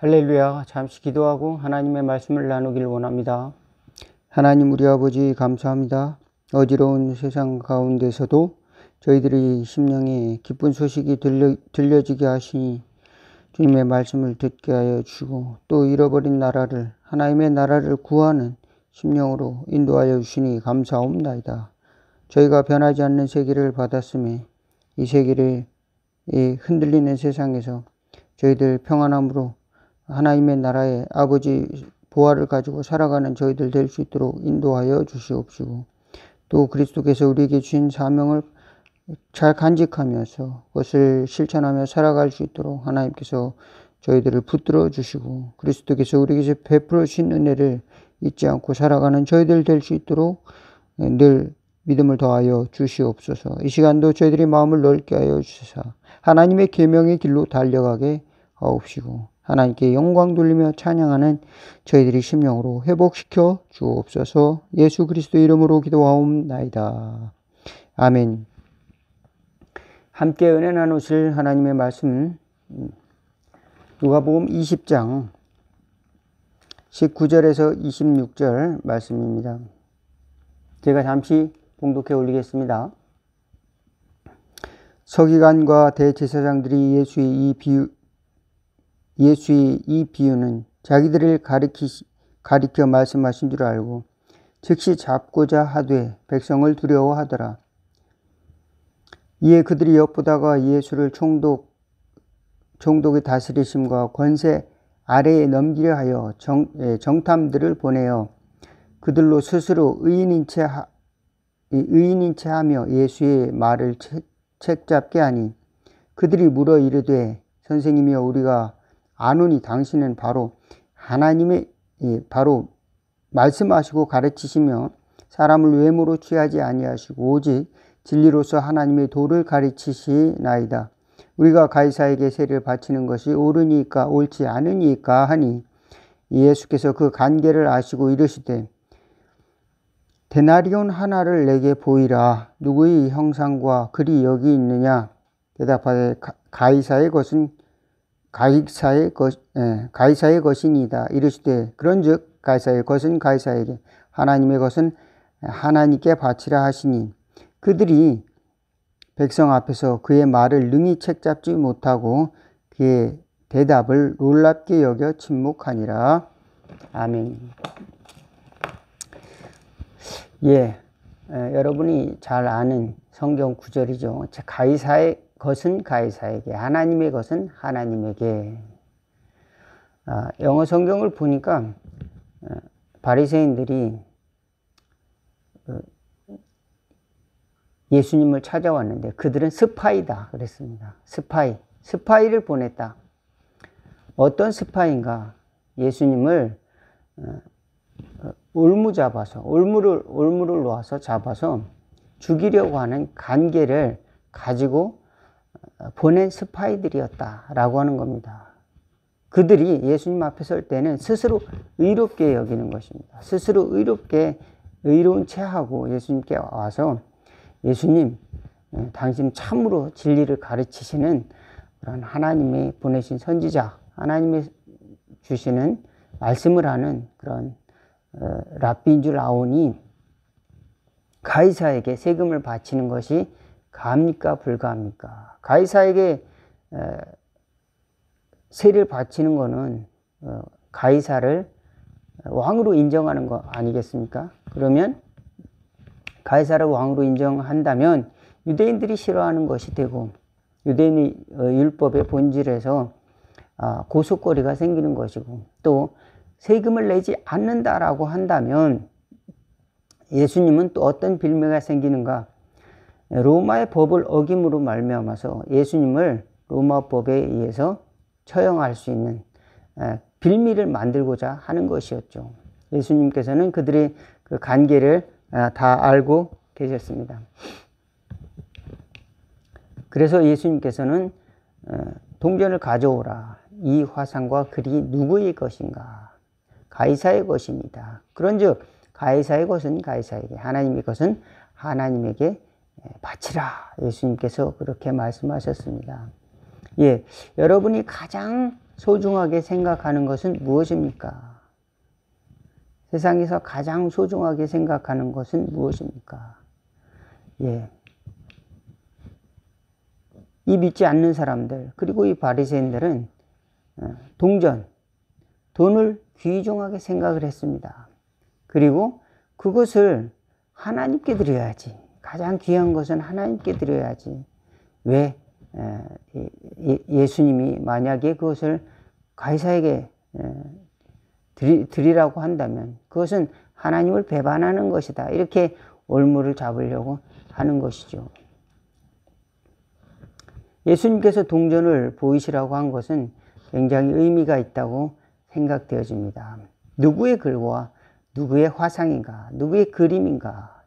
할렐루야. 잠시 기도하고 하나님의 말씀을 나누길 원합니다. 하나님 우리 아버지 감사합니다. 어지러운 세상 가운데서도 저희들이 심령에 기쁜 소식이 들려지게 하시니 주님의 말씀을 듣게 하여 주시고 또 잃어버린 나라를 하나님의 나라를 구하는 심령으로 인도하여 주시니 감사옵나이다. 저희가 변하지 않는 세계를 받았음에 이 세계를 이 흔들리는 세상에서 저희들 평안함으로 하나님의 나라의 아버지 보화를 가지고 살아가는 저희들 될 수 있도록 인도하여 주시옵시고 또 그리스도께서 우리에게 주신 사명을 잘 간직하면서 그것을 실천하며 살아갈 수 있도록 하나님께서 저희들을 붙들어 주시고 그리스도께서 우리에게서 베풀어 주신 은혜를 잊지 않고 살아가는 저희들 될 수 있도록 늘 믿음을 더하여 주시옵소서. 이 시간도 저희들이 마음을 넓게 하여 주시사 하나님의 계명의 길로 달려가게 하옵시고 하나님께 영광 돌리며 찬양하는 저희들이 심령으로 회복시켜 주옵소서. 예수 그리스도 이름으로 기도하옵나이다. 아멘. 함께 은혜 나누실 하나님의 말씀 누가복음 20장 19절에서 26절 말씀입니다. 제가 잠시 봉독해 올리겠습니다. 서기관과 대제사장들이 예수의 이 비유는 자기들을 가리켜 말씀하신 줄 알고 즉시 잡고자 하되 백성을 두려워하더라. 이에 그들이 엿보다가 예수를 총독의 다스리심과 권세 아래에 넘기려 하여 정탐들을 보내어 그들로 스스로 의인인 채 하며 예수의 말을 책잡게 하니 그들이 물어 이르되 선생님이여 우리가 아노니 당신은 바로 바로 말씀하시고 가르치시며 사람을 외모로 취하지 아니하시고 오직 진리로서 하나님의 도를 가르치시나이다. 우리가 가이사에게 세를 바치는 것이 옳으니까 옳지 않으니까 하니 예수께서 그 관계를 아시고 이르시되 데나리온 하나를 내게 보이라. 누구의 형상과 글이 여기 있느냐? 대답하되 가이사의 것이니이다. 이르시되 그런즉 가이사의 것은 가이사에게 하나님의 것은 하나님께 바치라 하시니 그들이 백성 앞에서 그의 말을 능히 책잡지 못하고 그의 대답을 놀랍게 여겨 침묵하니라. 아멘. 여러분이 잘 아는 성경 구절이죠. 가이사의 것은 가이사에게, 하나님의 것은 하나님에게. 영어 성경을 보니까 바리새인들이 예수님을 찾아왔는데 그들은 스파이다 그랬습니다. 스파이를 보냈다. 어떤 스파이인가? 예수님을 올무를 놓아서 잡아서 죽이려고 하는 관계를 가지고 보낸 스파이들이었다라고 하는 겁니다. 그들이 예수님 앞에 설 때는 스스로 의롭게 여기는 것입니다. 스스로 의로운 체하고 예수님께 와서 예수님, 당신 참으로 진리를 가르치시는 그런 하나님의 보내신 선지자, 하나님의 주시는 말씀을 하는 그런 랍비인 줄 아오니 가이사에게 세금을 바치는 것이 가합니까 불가합니까? 가이사에게 세를 바치는 것은 가이사를 왕으로 인정하는 거 아니겠습니까? 그러면 가이사를 왕으로 인정한다면 유대인들이 싫어하는 것이 되고 유대인의 율법의 본질에서 고속거리가 생기는 것이고 또 세금을 내지 않는다라고 한다면 예수님은 또 어떤 빌미가 생기는가? 로마의 법을 어김으로 말미암아서 예수님을 로마 법에 의해서 처형할 수 있는 빌미를 만들고자 하는 것이었죠. 예수님께서는 그들의 그 관계를 다 알고 계셨습니다. 그래서 예수님께서는 동전을 가져오라. 이 화상과 글이 누구의 것인가? 가이사의 것입니다. 그런즉 가이사의 것은 가이사에게, 하나님의 것은 하나님에게 바치라. 예수님께서 그렇게 말씀하셨습니다. 여러분이 가장 소중하게 생각하는 것은 무엇입니까? 세상에서 가장 소중하게 생각하는 것은 무엇입니까? 예. 이 믿지 않는 사람들, 그리고 이 바리새인들은 동전, 돈을 귀중하게 생각을 했습니다. 그리고 그것을 하나님께 드려야지. 가장 귀한 것은 하나님께 드려야지. 왜 예수님이 만약에 그것을 가이사에게 드리라고 한다면 그것은 하나님을 배반하는 것이다. 이렇게 올무를 잡으려고 하는 것이죠. 예수님께서 동전을 보이시라고 한 것은 굉장히 의미가 있다고 생각되어집니다. 누구의 글과 누구의 화상인가, 누구의 그림인가,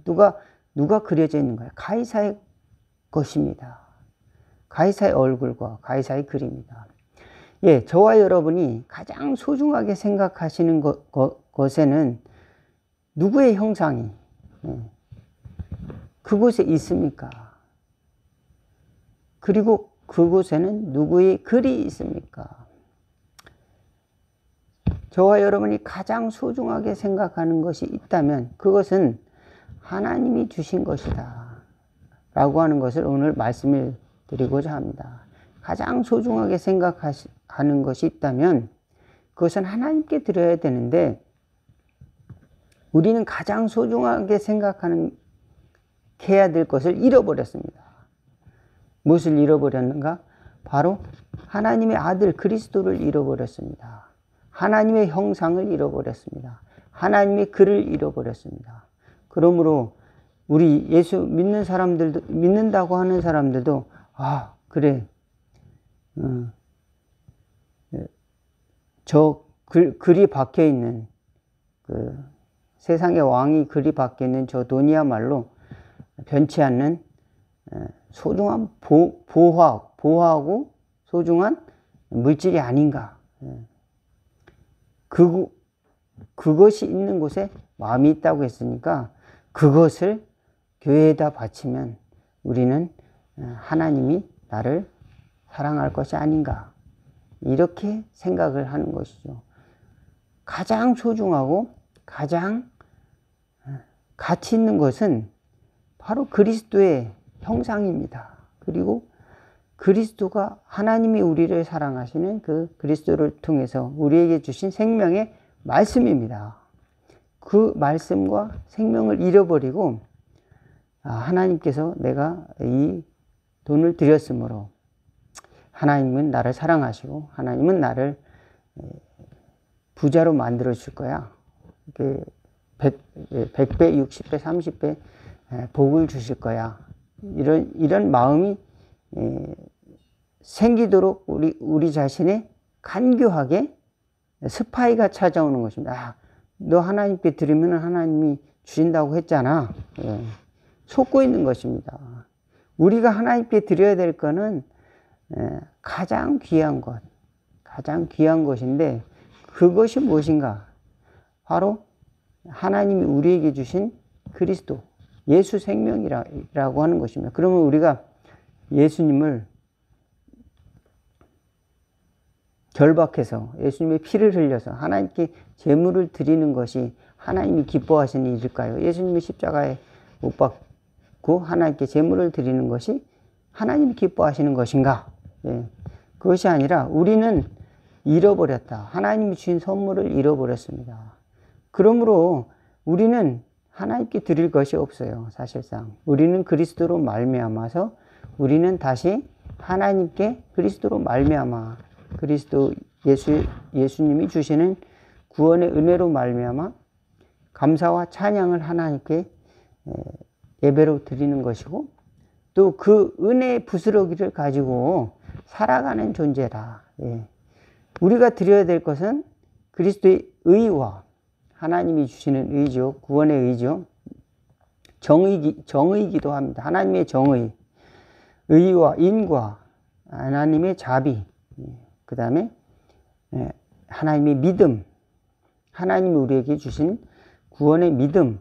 누가 그려져 있는가요? 가이사의 것입니다. 가이사의 얼굴과 가이사의 그림이다. 예, 저와 여러분이 가장 소중하게 생각하시는 것에는 누구의 형상이 그곳에 있습니까? 그리고 그곳에는 누구의 글이 있습니까? 저와 여러분이 가장 소중하게 생각하는 것이 있다면 그것은 하나님이 주신 것이다 라고 하는 것을 오늘 말씀을 드리고자 합니다. 가장 소중하게 생각하는 것이 있다면 그것은 하나님께 드려야 되는데 우리는 가장 소중하게 해야 될 것을 잃어버렸습니다. 무엇을 잃어버렸는가? 바로 하나님의 아들 그리스도를 잃어버렸습니다. 하나님의 형상을 잃어버렸습니다. 하나님의 글을 잃어버렸습니다. 그러므로 우리 예수 믿는 사람들도, 믿는다고 하는 사람들도 그래, 저 글이 박혀 있는 그 세상의 왕이 글이 박혀 있는 저 돈이야말로 변치 않는 소중한 보호하고 소중한 물질이 아닌가. 그것이 있는 곳에 마음이 있다고 했으니까 그것을 교회에다 바치면 우리는 하나님이 나를 사랑할 것이 아닌가. 이렇게 생각을 하는 것이죠. 가장 소중하고 가장 가치 있는 것은 바로 그리스도의 형상입니다. 그리고 그리스도가 하나님이 우리를 사랑하시는 그 그리스도를 통해서 우리에게 주신 생명의 말씀입니다. 그 말씀과 생명을 잃어버리고 하나님께서 내가 이 돈을 드렸으므로 하나님은 나를 사랑하시고 하나님은 나를 부자로 만들어 줄 거야. 100배, 60배, 30배 복을 주실 거야. 이런 마음이 생기도록 우리 자신의 간교하게 스파이가 찾아오는 것입니다. 너 하나님께 드리면 하나님이 주신다고 했잖아. 속고 있는 것입니다. 우리가 하나님께 드려야 될 거는 가장 귀한 것인데 그것이 무엇인가? 바로 하나님이 우리에게 주신 그리스도, 예수 생명이라고 하는 것입니다. 그러면 우리가 예수님을 결박해서 예수님의 피를 흘려서 하나님께 제물을 드리는 것이 하나님이 기뻐하시는 일일까요? 예수님이 십자가에 못 박고 하나님께 제물을 드리는 것이 하나님이 기뻐하시는 것인가? 그것이 아니라 우리는 잃어버렸다. 하나님이 주신 선물을 잃어버렸습니다. 그러므로 우리는 하나님께 드릴 것이 없어요. 사실상 우리는 그리스도로 말미암아서 우리는 다시 하나님께 그리스도로 말미암아 그리스도 예수님이 주시는 구원의 은혜로 말미암아 감사와 찬양을 하나님께 예배로 드리는 것이고 또 그 은혜의 부스러기를 가지고 살아가는 존재다. 우리가 드려야 될 것은 그리스도의 의와 하나님이 주시는 의죠. 구원의 의죠. 정의이기도 합니다. 하나님의 정의, 의와 인과 하나님의 자비, 그 다음에 하나님의 믿음, 하나님이 우리에게 주신 구원의 믿음.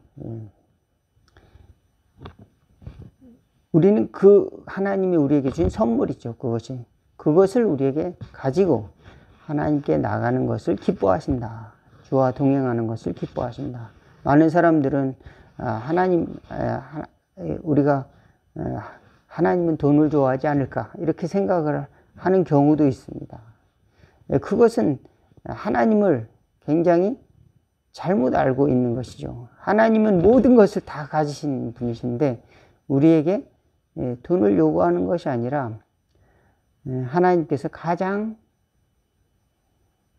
우리는 그 하나님이 우리에게 주신 선물이죠. 그것을 우리에게 가지고 하나님께 나가는 것을 기뻐하신다. 주와 동행하는 것을 기뻐하신다. 많은 사람들은 우리가 하나님은 돈을 좋아하지 않을까 이렇게 생각을 하는 경우도 있습니다. 그것은 하나님을 굉장히 잘못 알고 있는 것이죠. 하나님은 모든 것을 다 가지신 분이신데 우리에게 돈을 요구하는 것이 아니라 하나님께서 가장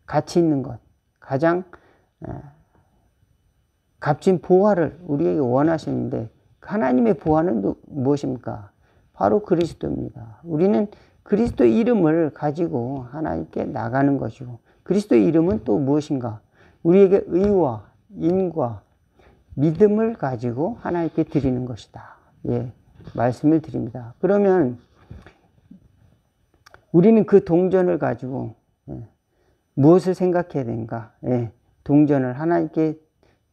가치 있는 것, 가장 값진 보화를 우리에게 원하시는데 하나님의 보화는 무엇입니까? 바로 그리스도입니다. 우리는 그리스도 이름을 가지고 하나님께 나가는 것이고 그리스도 이름은 또 무엇인가? 우리에게 의와 인과 믿음을 가지고 하나님께 드리는 것이다. 예, 말씀을 드립니다. 그러면 우리는 그 동전을 가지고 무엇을 생각해야 되는가? 예, 동전을 하나님께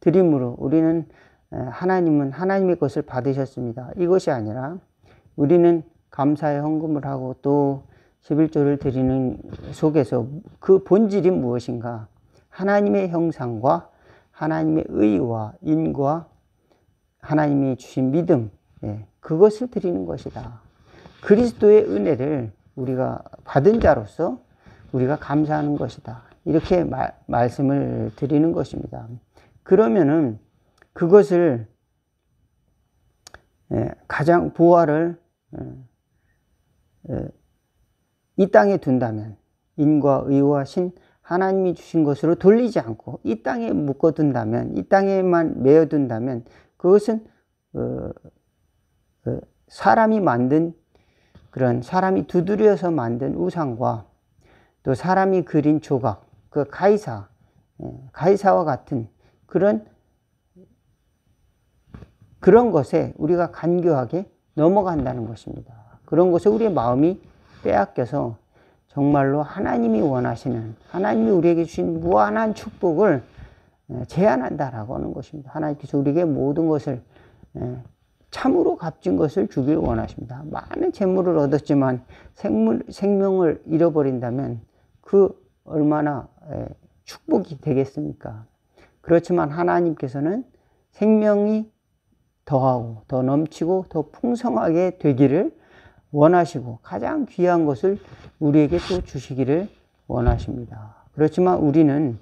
드림으로 우리는 하나님은 하나님의 것을 받으셨습니다. 이것이 아니라 우리는 감사의 헌금을 하고 또 11조를 드리는 속에서 그 본질이 무엇인가? 하나님의 형상과 하나님의 의와 인과 하나님이 주신 믿음, 그것을 드리는 것이다. 그리스도의 은혜를 우리가 받은 자로서 우리가 감사하는 것이다. 이렇게 말씀을 드리는 것입니다. 그러면은 그것을 가장 보화를 이 땅에 둔다면 인과 의와 신 하나님이 주신 것으로 돌리지 않고 이 땅에 묶어둔다면 이 땅에만 메어둔다면 그것은 사람이 만든 그런 사람이 두드려서 만든 우상과 또 사람이 그린 조각 그 가이사와 같은 그런 것에 우리가 간교하게 넘어간다는 것입니다. 그런 것에 우리의 마음이 빼앗겨서 정말로 하나님이 원하시는 하나님이 우리에게 주신 무한한 축복을 제한한다라고 하는 것입니다. 하나님께서 우리에게 모든 것을 참으로 값진 것을 주길 원하십니다. 많은 재물을 얻었지만 생명을 잃어버린다면 그 얼마나 축복이 되겠습니까? 그렇지만 하나님께서는 생명이 더하고 더 넘치고 더 풍성하게 되기를 원하시고 가장 귀한 것을 우리에게 또 주시기를 원하십니다. 그렇지만 우리는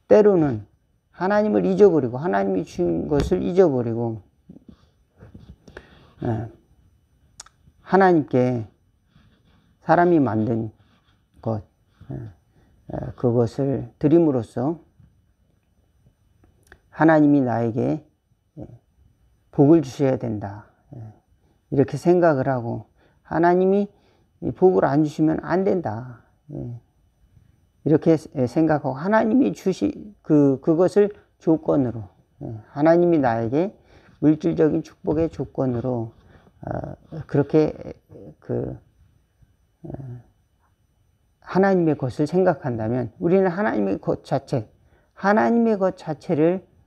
때로는 하나님을 잊어버리고 하나님이 주신 것을 잊어버리고 하나님께 사람이 만든 것 그것을 드림으로써 하나님이 나에게 복을 주셔야 된다. 이렇게 생각을 하고 하나님이 복을 안 주시면 안 된다. 이렇게 생각하고 하나님이 그것을 조건으로 하나님이 나에게 물질적인 축복의 조건으로 그렇게 하나님의 것을 생각한다면 우리는 하나님의 것 자체를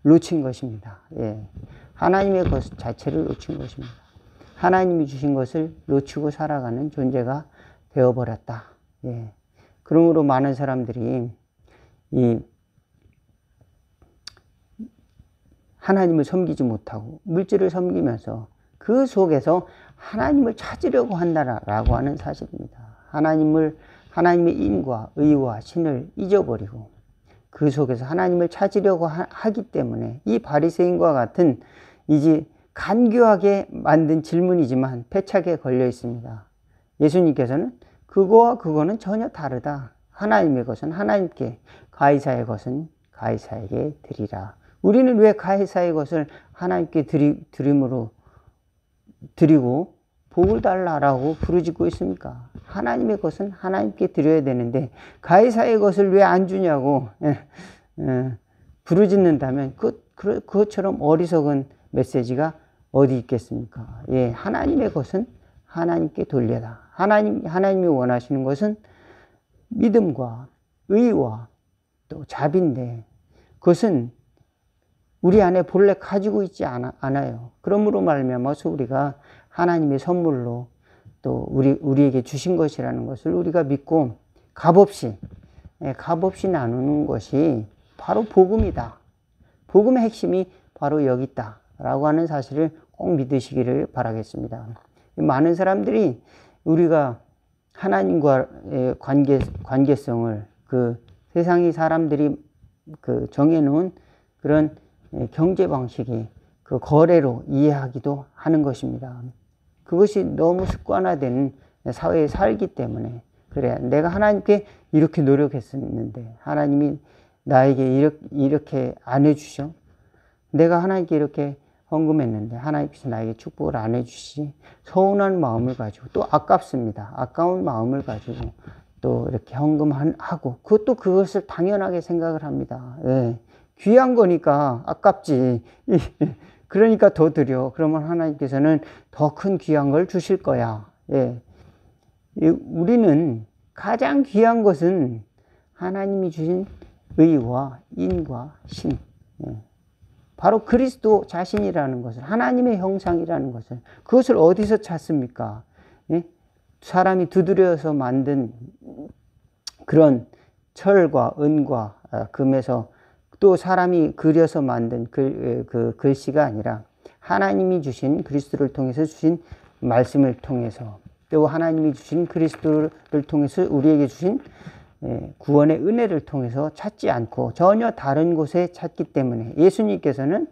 놓친 것입니다. 하나님의 것 자체를 놓친 것입니다. 하나님이 주신 것을 놓치고 살아가는 존재가 되어버렸다. 그러므로 많은 사람들이 하나님을 섬기지 못하고 물질을 섬기면서 그 속에서 하나님을 찾으려고 한다라고 하는 사실입니다. 하나님의 인과 의와 신을 잊어버리고 그 속에서 하나님을 찾으려고 하기 때문에 이 바리새인과 같은 이제 간교하게 만든 질문이지만 패착에 걸려 있습니다. 예수님께서는 그거는 전혀 다르다. 하나님의 것은 하나님께, 가이사의 것은 가이사에게 드리라. 우리는 왜 가이사의 것을 하나님께 드리고 복을 달라라고 부르짖고 있습니까? 하나님의 것은 하나님께 드려야 되는데 가이사의 것을 왜 안 주냐고 부르짖는다면 그것처럼 어리석은 메시지가 어디 있겠습니까? 하나님의 것은 하나님께 돌려라. 하나님이 원하시는 것은 믿음과 의와 또 자비인데 그것은 우리 안에 본래 가지고 있지 않아요. 그러므로 말미암아서 우리가 하나님의 선물로 또 우리에게 주신 것이라는 것을 우리가 믿고 값없이 나누는 것이 바로 복음이다. 복음의 핵심이 바로 여기 있다 라고 하는 사실을 꼭 믿으시기를 바라겠습니다. 많은 사람들이 우리가 하나님과의 관계성을 그 세상의 사람들이 그 정해놓은 그런 경제 방식이 그 거래로 이해하기도 하는 것입니다. 그것이 너무 습관화된 사회에 살기 때문에 그래, 내가 하나님께 이렇게 노력했었는데 하나님이 나에게 이렇게 안 해주셔. 내가 하나님께 이렇게 헌금했는데 하나님께서 나에게 축복을 안 해주시지. 서운한 마음을 가지고 또 아깝습니다. 아까운 마음을 가지고 또 이렇게 헌금하고 그것을 당연하게 생각을 합니다. 예. 귀한 거니까 아깝지. 그러니까 더 드려. 그러면 하나님께서는 더 큰 귀한 걸 주실 거야. 예. 우리는 가장 귀한 것은 하나님이 주신 의와 인과 신. 예. 바로 그리스도 자신이라는 것을, 하나님의 형상이라는 것을, 그것을 어디서 찾습니까? 예? 사람이 두드려서 만든 그런 철과 은과 금에서 또 사람이 그려서 만든 그 글씨가 아니라 하나님이 주신 그리스도를 통해서 주신 말씀을 통해서 또 하나님이 주신 그리스도를 통해서 우리에게 주신 구원의 은혜를 통해서 찾지 않고 전혀 다른 곳에 찾기 때문에 예수님께서는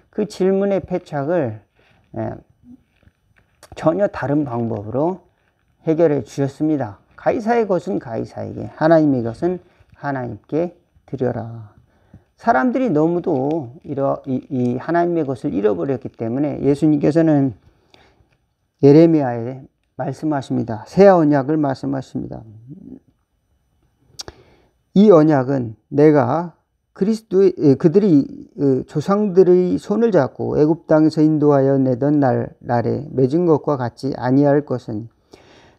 그 질문의 패착을 전혀 다른 방법으로 해결해 주셨습니다. 가이사의 것은 가이사에게, 하나님의 것은 하나님께 드려라. 사람들이 너무도 이 하나님의 것을 잃어버렸기 때문에 예수님께서는 예레미야에 말씀하십니다. 새 언약을 말씀하십니다. 이 언약은 내가 그들이 조상들의 손을 잡고 애굽 땅에서 인도하여 내던 날에 맺은 것과 같지 아니할 것은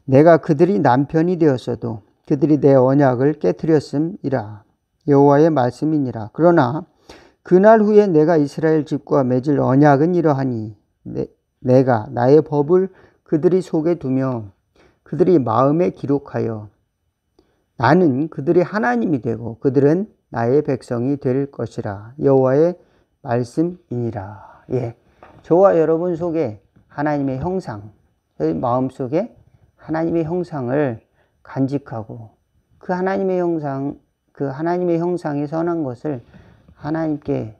내가 그들이 남편이 되었어도 그들이 내 언약을 깨뜨렸음이라. 여호와의 말씀이니라. 그러나 그날 후에 내가 이스라엘 집과 맺을 언약은 이러하니 내가 나의 법을 그들이 속에 두며 그들이 마음에 기록하여 나는 그들의 하나님이 되고 그들은 나의 백성이 될 것이라. 여호와의 말씀이니라. 예, 저와 여러분 속에 하나님의 형상, 저희 마음 속에 하나님의 형상을 간직하고 그 하나님의 형상의 선한 것을 하나님께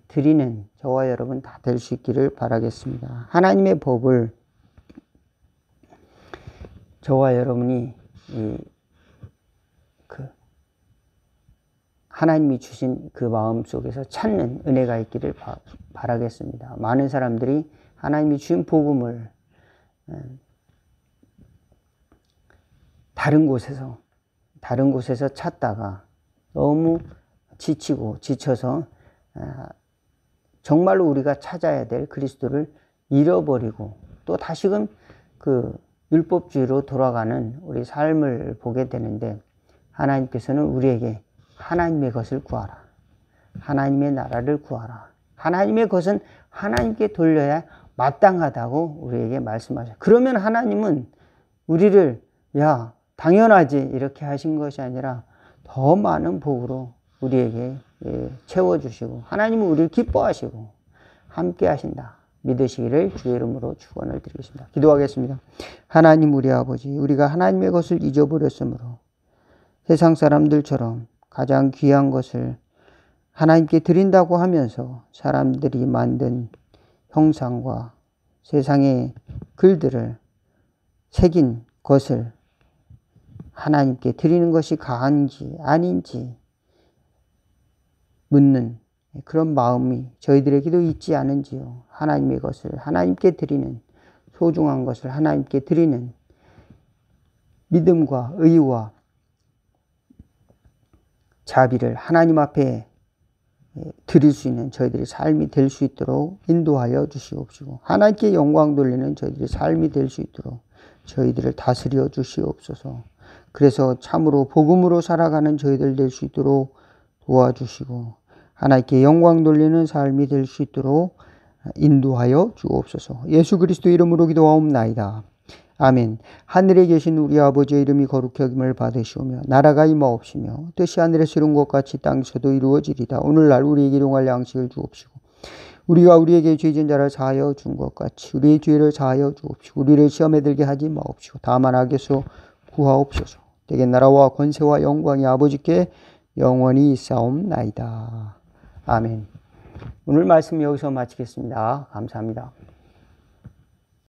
드리는 저와 여러분 다 될 수 있기를 바라겠습니다. 하나님의 법을 저와 여러분이 하나님이 주신 그 마음 속에서 찾는 은혜가 있기를 바라겠습니다. 많은 사람들이 하나님이 주신 복음을 다른 곳에서 찾다가 너무 지치고 지쳐서 정말로 우리가 찾아야 될 그리스도를 잃어버리고 또 다시금 그 율법주의로 돌아가는 우리 삶을 보게 되는데, 하나님께서는 우리에게 하나님의 것을 구하라. 하나님의 나라를 구하라. 하나님의 것은 하나님께 돌려야 마땅하다고 우리에게 말씀하셔요. 그러면 하나님은 우리를 야 당연하지 이렇게 하신 것이 아니라 더 많은 복으로 우리에게 채워주시고 하나님은 우리를 기뻐하시고 함께 하신다 믿으시기를 주의 이름으로 축원을 드리겠습니다. 기도하겠습니다. 하나님 우리 아버지, 우리가 하나님의 것을 잊어버렸으므로 세상 사람들처럼 가장 귀한 것을 하나님께 드린다고 하면서 사람들이 만든 형상과 세상의 글들을 새긴 것을 하나님께 드리는 것이 가한지 아닌지 묻는 그런 마음이 저희들에게도 있지 않은지요. 하나님의 것을 하나님께 드리는, 소중한 것을 하나님께 드리는 믿음과 의와 자비를 하나님 앞에 드릴 수 있는 저희들의 삶이 될 수 있도록 인도하여 주시옵시고, 하나님께 영광 돌리는 저희들의 삶이 될 수 있도록 저희들을 다스려 주시옵소서. 그래서 참으로 복음으로 살아가는 저희들 될 수 있도록 도와주시고 하나님께 영광 돌리는 삶이 될 수 있도록 인도하여 주옵소서. 예수 그리스도 이름으로 기도하옵나이다. 아멘. 하늘에 계신 우리 아버지의 이름이 거룩히 여김을 받으시오며 나라가 임하옵시며 뜻이 하늘에서 이룬 것 같이 땅에서도 이루어지리다. 오늘날 우리에게 일용할 양식을 주옵시고 우리가 우리에게 죄진 자를 사하여 준 것 같이 우리의 죄를 사하여 주옵시고 우리를 시험에 들게 하지 마옵시고 다만 악에서 구하옵소서. 대개 나라와 권세와 영광이 아버지께 영원히 있사옵나이다. 아멘. 오늘 말씀 여기서 마치겠습니다. 감사합니다.